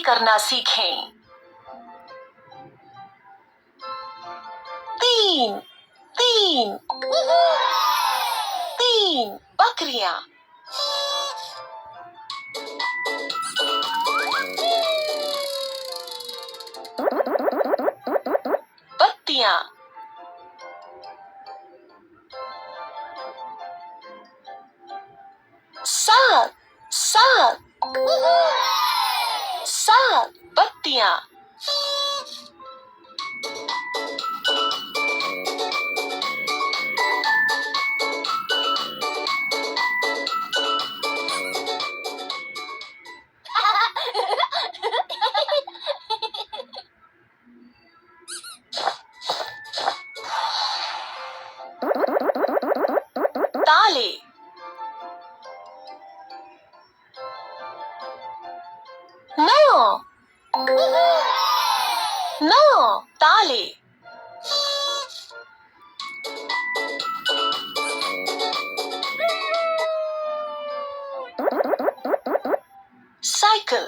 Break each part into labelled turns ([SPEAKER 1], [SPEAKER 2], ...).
[SPEAKER 1] करना सीखें। 3 3 3 बकरियां। 'बत्तियां। 7 7 7 बत्तियां। 'ताले। 9 9 ताले। 'साइकिल।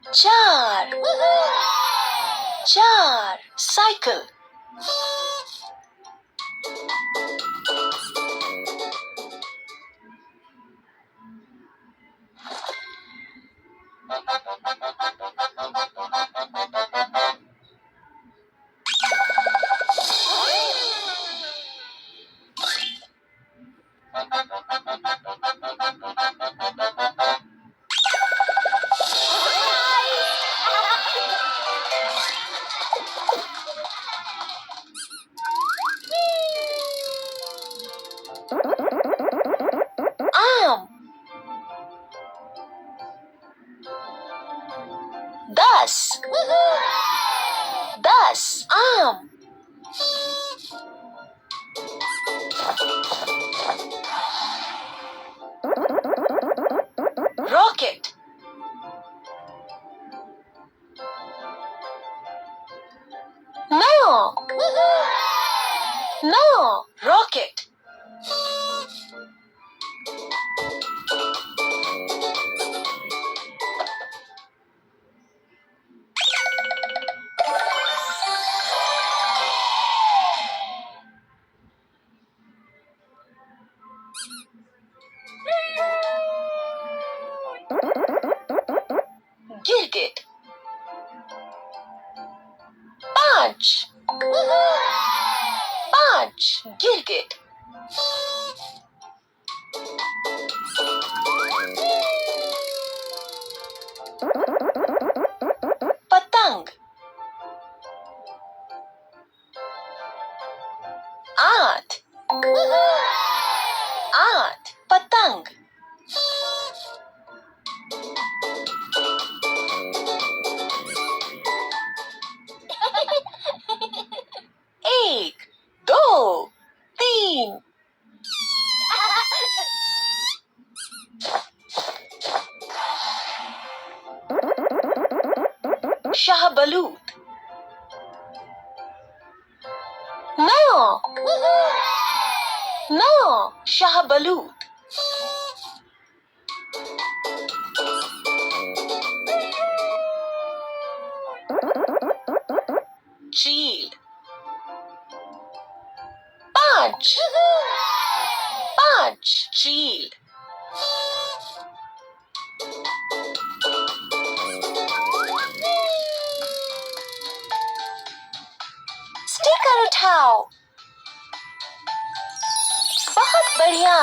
[SPEAKER 1] 4 4 साइकिल। 10 10 आम। 'रॉकेट। 9 9 रॉकेट। 'गिरगिट। 5 5 गिरगिट। 'पतंग। 8 8 पतंग। 1 2 3 शाहबलूत। 9 9 शाहबलूत। 'चील। 5 5 चील। 'स्टिकर उठाओ। बहुत बढ़िया।